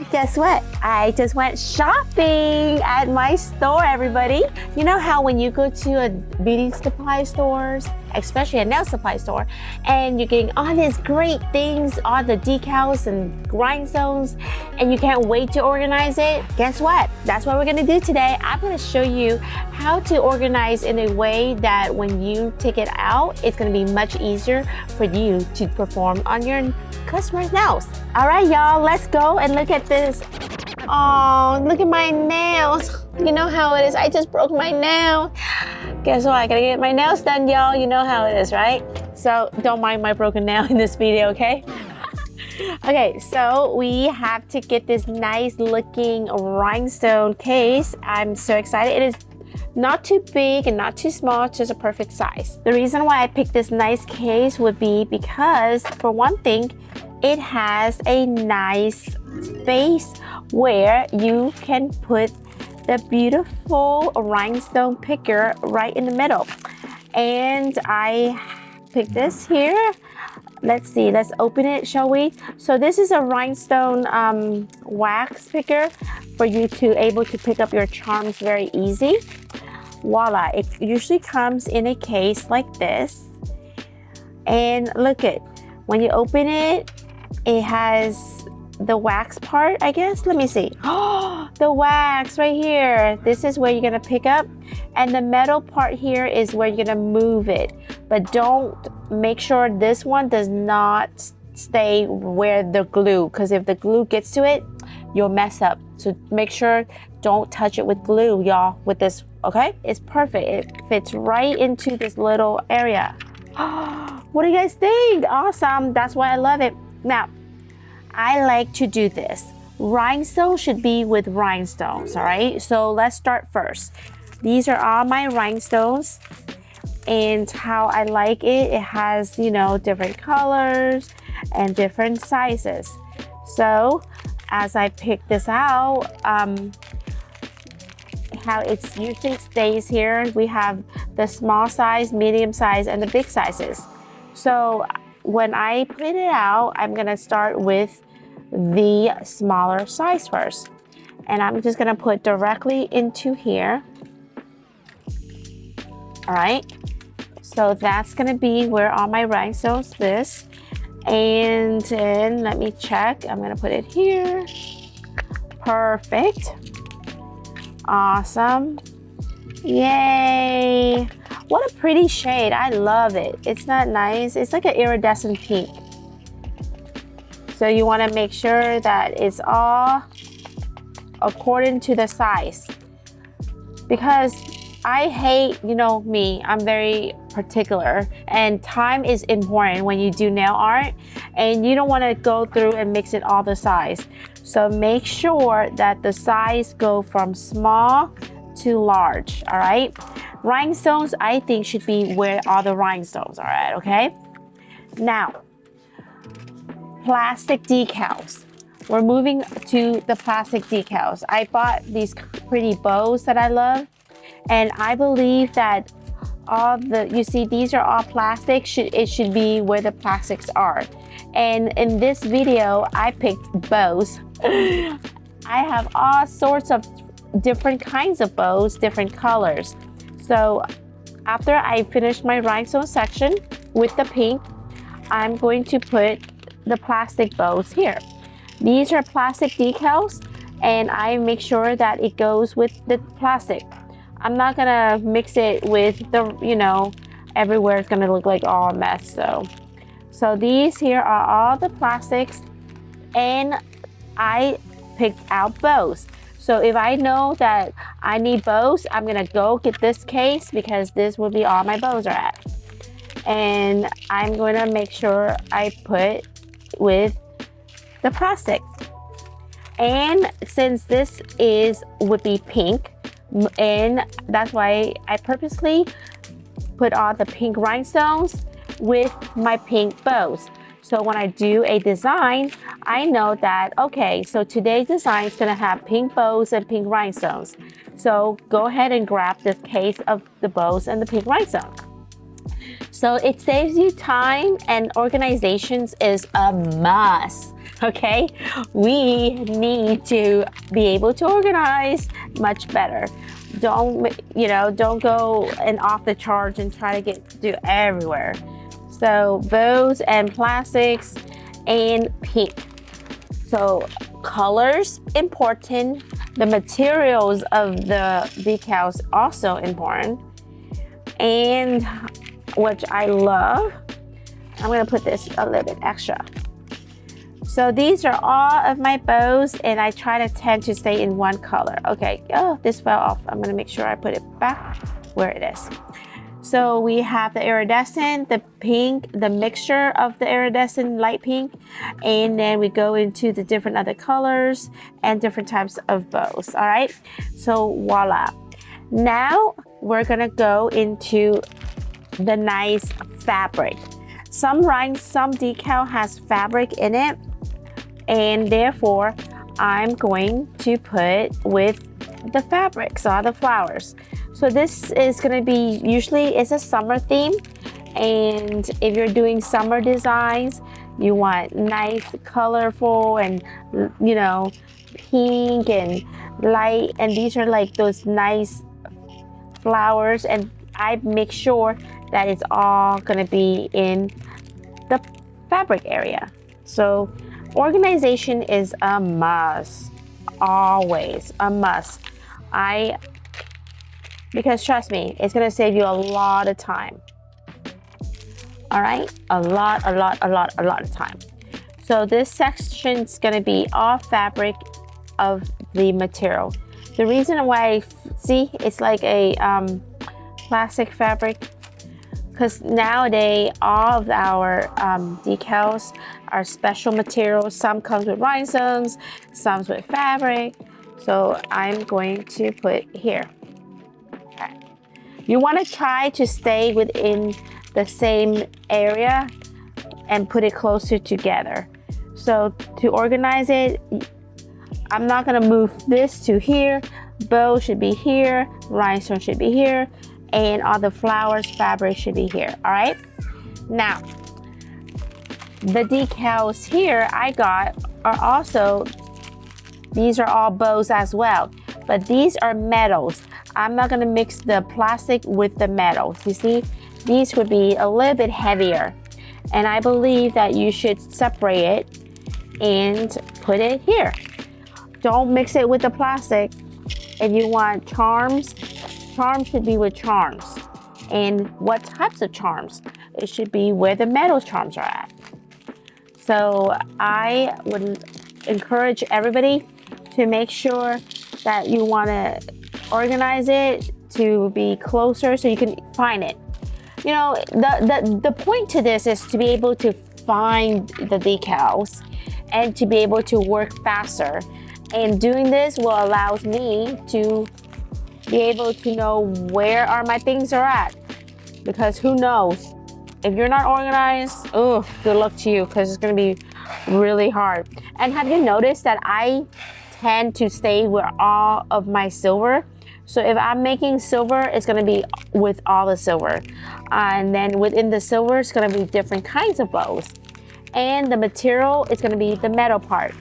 Guess what? I just went shopping at my store, everybody. You know how when you go to a beauty supply stores, especially a nail supply store, and you're getting all these great things, all the decals and rhinestones, and you can't wait to organize it? Guess what? That's what we're gonna do today. I'm gonna show you how to organize in a way that when you take it out, it's gonna be much easier for you to perform on your customers' nails. All right, y'all, let's go and look at this. Oh, look at my nails. You know how it is. I just broke my nail. Guess what? I gotta get my nails done, y'all. You know how it is, right? So don't mind my broken nail in this video, okay? Okay, so we have to get this nice looking rhinestone case. I'm so excited. It is not too big and not too small, just a perfect size. The reason why I picked this nice case would be because, for one thing, it has a nice space where you can put the beautiful rhinestone picker right in the middle. And I picked this here. Let's see, let's open it, shall we? So this is a rhinestone wax picker for you to able to pick up your charms very easy. Voila, it usually comes in a case like this. And look it, when you open it, it has the wax part, I guess. Let me see. Oh, the wax right here. This is where you're gonna pick up. And the metal part here is where you're gonna move it. But don't, make sure this one does not stay where the glue, because if the glue gets to it, you'll mess up. So make sure don't touch it with glue, y'all, with this, okay? It's perfect. It fits right into this little area. What do you guys think? Awesome. That's why I love it. Now, I like to do this. Rhinestone should be with rhinestones, all right? So let's start first. These are all my rhinestones, and how I like it, it has, you know, different colors and different sizes. So as I pick this out, how it usually stays here, we have the small size, medium size, and the big sizes. So when I put it out, I'm gonna start with the smaller size first. And I'm just gonna put directly into here. All right, so that's gonna be where all my rhinestones is. And then let me check, I'm gonna put it here. Perfect. Awesome. Yay. What a pretty shade. I love it. It's not nice. It's like an iridescent pink. So you want to make sure that it's all according to the size. Because I hate, you know me, I'm very particular, and time is important when you do nail art, and you don't want to go through and mix it all the size. So make sure that the size go from small to large, all right? Rhinestones, I think, should be where all the rhinestones are at, okay? Now, plastic decals. We're moving to the plastic decals. I bought these pretty bows that I love, and I believe that all the, you see, these are all plastic. It should be where the plastics are. And in this video, I picked bows. I have all sorts of different kinds of bows, different colors. So after I finish my rhinestone section with the pink, I'm going to put the plastic bows here. These are plastic decals, and I make sure that it goes with the plastic. I'm not gonna mix it with the, you know, everywhere it's gonna look like all a mess. So these here are all the plastics, and I picked out bows. So if I know that I need bows, I'm gonna go get this case, because this will be all my bows are at. And I'm gonna make sure I put with the plastic. And since this would be pink, and that's why I purposely put all the pink rhinestones with my pink bows. So when I do a design, I know that, okay, so today's design is gonna have pink bows and pink rhinestones. So go ahead and grab this case of the bows and the pink rhinestones. So it saves you time, and organizations is a must. okay? We need to be able to organize much better. Don't go and off the charge and try to do everywhere. So bows and plastics and pink. So colors important. The materials of the decals also important. And which I love, I'm gonna put this a little bit extra. So these are all of my bows, and I try to tend to stay in one color. Okay, oh, this fell off. I'm gonna make sure I put it back where it is. So we have the iridescent, the pink, the mixture of the iridescent light pink, and then we go into the different other colors and different types of bows, all right? So voila. Now we're gonna go into the nice fabric. Some decal has fabric in it, and therefore I'm going to put with the fabrics, all the flowers. So this is going to be, usually it's a summer theme, and if you're doing summer designs, you want nice, colorful, and pink and light, and these are like those nice flowers, and I make sure that it's all going to be in the fabric area. So organization is a must, always a must. Because trust me, it's gonna save you a lot of time. All right, a lot of time. So this section is gonna be all fabric of the material. The reason why, see, it's like a plastic fabric, because nowadays all of our decals are special materials. Some comes with rhinestones, some with fabric. So I'm going to put here. Okay. You want to try to stay within the same area and put it closer together. So to organize it, I'm not going to move this to here. Bow should be here, rhinestone should be here, and all the flowers, fabric should be here, all right? Now, the decals here I got are also, these are all bows as well, but these are metals. I'm not gonna mix the plastic with the metals. You see, these would be a little bit heavier, and I believe that you should separate it and put it here. Don't mix it with the plastic. If you want charms, charms should be with charms. And what types of charms? It should be where the metal charms are at. So I would encourage everybody to make sure that you want to organize it to be closer so you can find it. You know, the point to this is to be able to find the decals and to be able to work faster. And doing this will allow me to be able to know where are my things are at. Because who knows? If you're not organized, oh, good luck to you, because it's going to be really hard. And have you noticed that I tend to stay with all of my silver? So if I'm making silver, it's going to be with all the silver. And then within the silver, it's going to be different kinds of bows. And the material is going to be the metal part.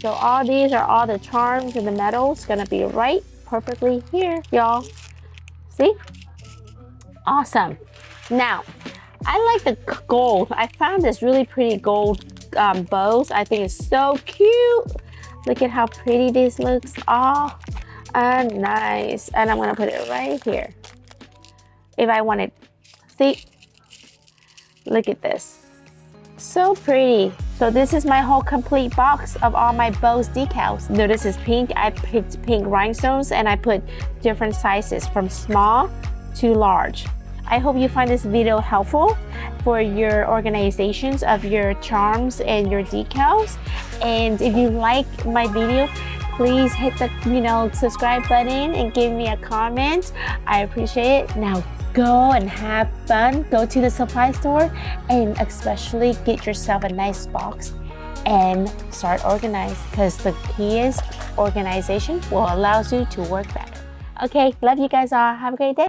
So all these are all the charms and the metals going to be right perfectly here, y'all. See? Awesome. Now, I like the gold. I found this really pretty gold bows. I think it's so cute. Look at how pretty this looks. Oh, nice. And I'm going to put it right here. If I want it. See? Look at this. So pretty. So this is my whole complete box of all my bows decals. Notice it's pink. I picked pink rhinestones and I put different sizes from small to large. I hope you find this video helpful for your organizations of your charms and your decals. And if you like my video, please hit the subscribe button and give me a comment. I appreciate it. Now go and have fun. Go to the supply store and especially get yourself a nice box and start organizing, because the key is organization will allow you to work better. Okay, love you guys all. Have a great day.